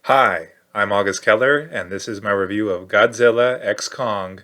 Hi, I'm August Keller, and this is my review of Godzilla X Kong,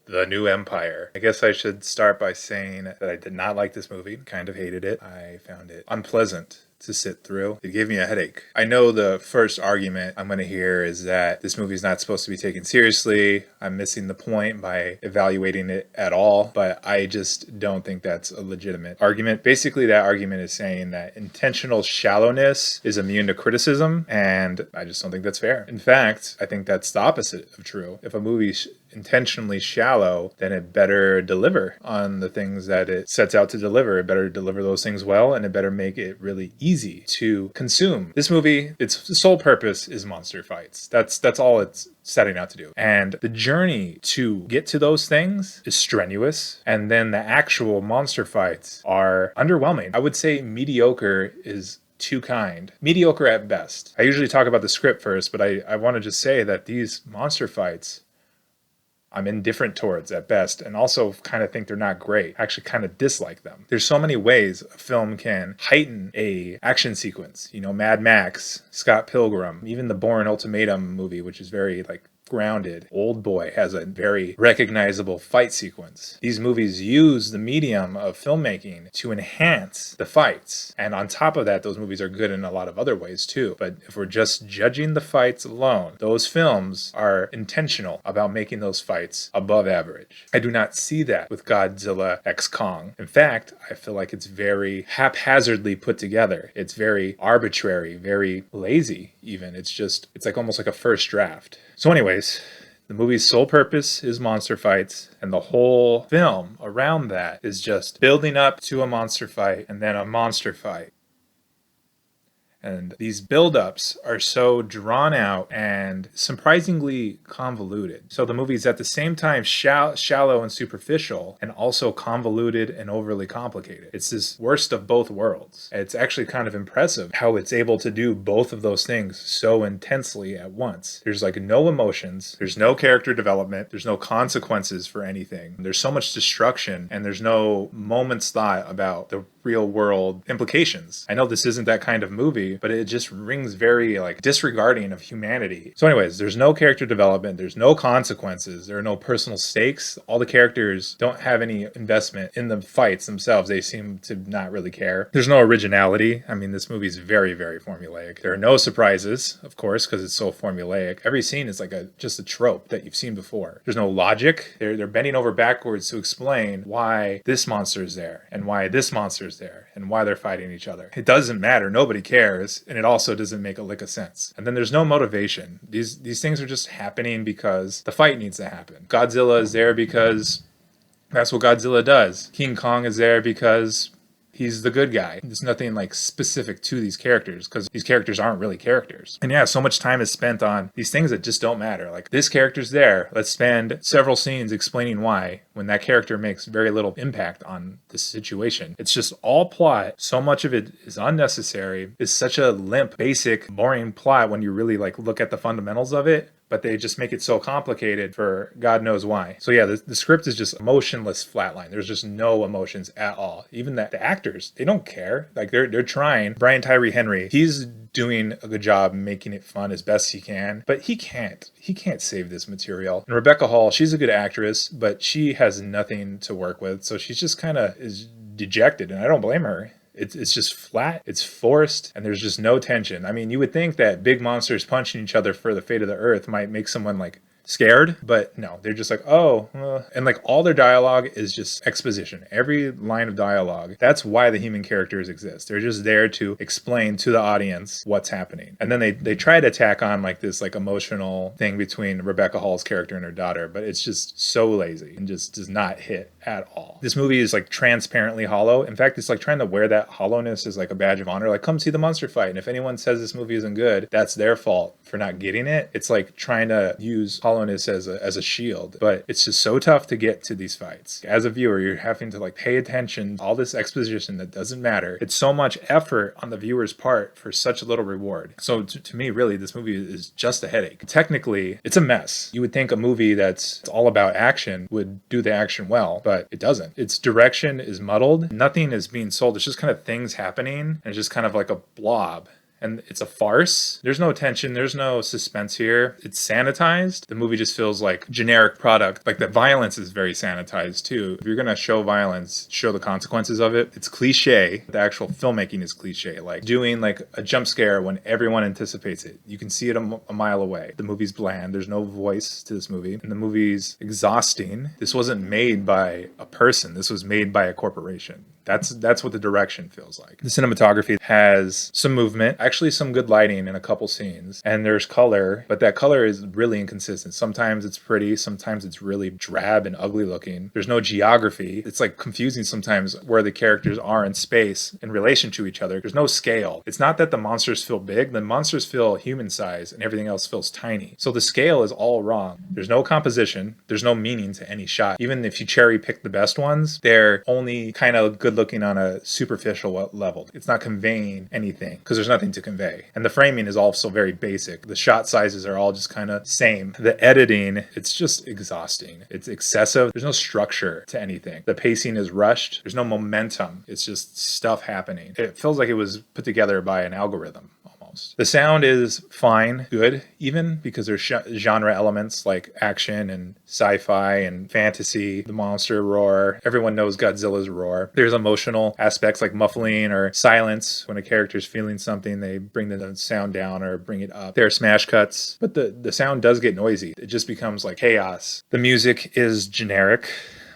The New Empire. I guess I should start by saying that I did not like this movie, kind of hated it. I found it unpleasant to sit through. It gave me a headache. I know the first argument I'm going to hear is that this movie is not supposed to be taken seriously. I'm missing the point by evaluating it at all, but I just don't think that's a legitimate argument. Basically, that argument is saying that intentional shallowness is immune to criticism, and I just don't think that's fair. In fact, I think that's the opposite of true. If a movie's intentionally shallow, then it better deliver on the things that it sets out to deliver. It better deliver those things well, and it better make it really easy to consume. This movie, its sole purpose is monster fights. That's all it's setting out to do. And the journey to get to those things is strenuous, and then the actual monster fights are underwhelming. I would say mediocre is too kind. Mediocre at best. I usually talk about the script first, but I want to just say that these monster fights I'm indifferent towards at best, and also kind of think they're not great. I actually kind of dislike them. There's so many ways a film can heighten a action sequence. You know, Mad Max, Scott Pilgrim, even the Bourne Ultimatum movie, which is very grounded. Old Boy has a very recognizable fight sequence. These movies use the medium of filmmaking to enhance the fights. And on top of that, those movies are good in a lot of other ways too. But if we're just judging the fights alone, those films are intentional about making those fights above average. I do not see that with Godzilla X Kong. In fact, I feel like it's very haphazardly put together. It's very arbitrary, very lazy even. It's like almost like a first draft. So anyways, the movie's sole purpose is monster fights, and the whole film around that is just building up to a monster fight and then a monster fight. And these build-ups are so drawn out and surprisingly convoluted. So the movie's at the same time shallow and superficial, and also convoluted and overly complicated. It's this worst of both worlds. It's actually kind of impressive how it's able to do both of those things so intensely at once. There's no emotions, there's no character development, there's no consequences for anything. There's so much destruction, and there's no moment's thought about the real world implications. I know this isn't that kind of movie, but it just rings very disregarding of humanity. So anyways, there's no character development, there's no consequences, there are no personal stakes. All the characters don't have any investment in the fights themselves. They seem to not really care. There's no originality. I mean, this movie's very, very formulaic. There are no surprises, of course, because it's so formulaic. Every scene is just a trope that you've seen before. There's no logic. They're bending over backwards to explain why this monster is there and why this monster is there and why they're fighting each other. It doesn't matter. Nobody cares. And it also doesn't make a lick of sense. And then there's no motivation. These things are just happening because the fight needs to happen. Godzilla is there because that's what Godzilla does. King Kong is there because he's the good guy. There's nothing specific to these characters because these characters aren't really characters. And yeah, so much time is spent on these things that just don't matter. This character's there. Let's spend several scenes explaining why, when that character makes very little impact on the situation. It's just all plot. So much of it is unnecessary. It's such a limp, basic, boring plot when you really look at the fundamentals of it. But they just make it so complicated for God knows why. So yeah, the script is just emotionless flatline. There's just no emotions at all. Even the actors, they don't care. They're trying. Brian Tyree Henry, he's doing a good job making it fun as best he can, but he can't save this material. And Rebecca Hall, she's a good actress, but she has nothing to work with. So she's just kind of is dejected, and I don't blame her. It's just flat, it's forced, and there's just no tension. I mean, you would think that big monsters punching each other for the fate of the earth might make someone scared, but no, they're just and all their dialogue is just exposition. Every line of dialogue, that's why the human characters exist. They're just there to explain to the audience what's happening. And then they try to tack on this emotional thing between Rebecca Hall's character and her daughter, but it's just so lazy and just does not hit at all. This movie is transparently hollow. In fact, it's trying to wear that hollowness as a badge of honor. Come see the monster fight. And if anyone says this movie isn't good, that's their fault for not getting it. It's trying to use hollowness as a shield, but it's just so tough to get to these fights. As a viewer, you're having to pay attention to all this exposition that doesn't matter. It's so much effort on the viewer's part for such a little reward. So to me, really, this movie is just a headache. Technically, it's a mess. You would think a movie that's all about action would do the action well, but it doesn't. Its direction is muddled. Nothing is being sold. It's just kind of things happening, and it's just kind of like a blob. and it's a farce. There's no tension, there's no suspense here. It's sanitized. The movie just feels like generic product. Like the violence is very sanitized too. If you're gonna show violence, show the consequences of it. It's cliche. The actual filmmaking is cliche. Like doing like a jump scare when everyone anticipates it. You can see it a mile away. The movie's bland. There's no voice to this movie. And the movie's exhausting. This wasn't made by a person. This was made by a corporation. That's what the direction feels like. The cinematography has some movement, actually some good lighting in a couple scenes, and there's color, but that color is really inconsistent. Sometimes it's pretty, sometimes it's really drab and ugly looking. There's no geography. It's like confusing sometimes where the characters are in space in relation to each other. There's no scale. It's not that the monsters feel big, the monsters feel human size and everything else feels tiny. So the scale is all wrong. There's no composition. There's no meaning to any shot. Even if you cherry pick the best ones, they're only kind of good looking on a superficial level. It's not conveying anything because there's nothing to convey. And the framing is also very basic. The shot sizes are all just kind of same. The editing, it's just exhausting. It's excessive. There's no structure to anything. The pacing is rushed. There's no momentum. It's just stuff happening. It feels like it was put together by an algorithm. The sound is fine, good, even because there's genre elements like action and sci-fi and fantasy, the monster roar. Everyone knows Godzilla's roar. There's emotional aspects like muffling or silence. When a character's feeling something, they bring the sound down or bring it up. There are smash cuts, but the sound does get noisy. It just becomes like chaos. The music is generic.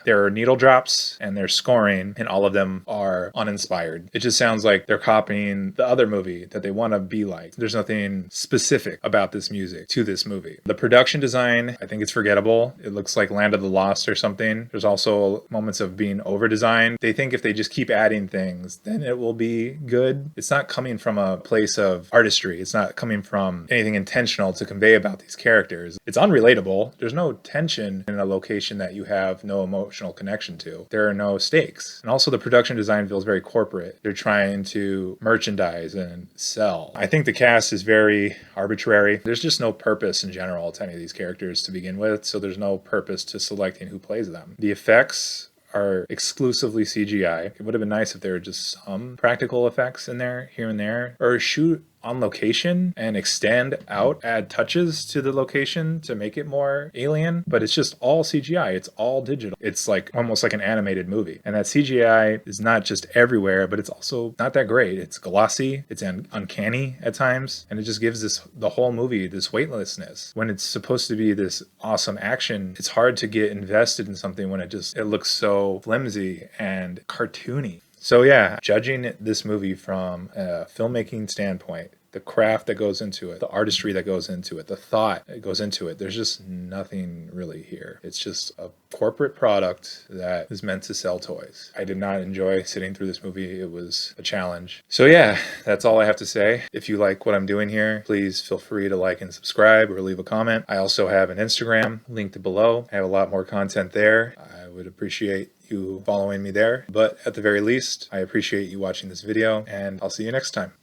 There are needle drops and there's scoring, and all of them are uninspired. It just sounds like they're copying the other movie that they want to be like. There's nothing specific about this music to this movie. The production design, I think it's forgettable. It looks like Land of the Lost or something. There's also moments of being over-designed. They think if they just keep adding things, then it will be good. It's not coming from a place of artistry. It's not coming from anything intentional to convey about these characters. It's unrelatable. There's no tension in a location that you have no emotional connection to. There are no stakes. And also the production design feels very corporate. They're trying to merchandise and sell. I think the cast is very arbitrary. There's just no purpose in general to any of these characters to begin with, so there's no purpose to selecting who plays them. The effects are exclusively CGI. It would have been nice if there were just some practical effects in there, here and there, or shoot on location and extend out, add touches to the location to make it more alien, but it's just all CGI. It's all digital. It's like almost like an animated movie. And that CGI is not just everywhere, but it's also not that great. It's glossy, it's uncanny at times, and it just gives the whole movie this weightlessness. When it's supposed to be this awesome action, it's hard to get invested in something when it looks so flimsy and cartoony. So yeah, judging this movie from a filmmaking standpoint, the craft that goes into it, the artistry that goes into it, the thought that goes into it, there's just nothing really here. It's just a corporate product that is meant to sell toys. I did not enjoy sitting through this movie. It was a challenge. So yeah, that's all I have to say. If you like what I'm doing here, please feel free to like and subscribe or leave a comment. I also have an Instagram linked below. I have a lot more content there. I would appreciate you following me there. But at the very least, I appreciate you watching this video, and I'll see you next time.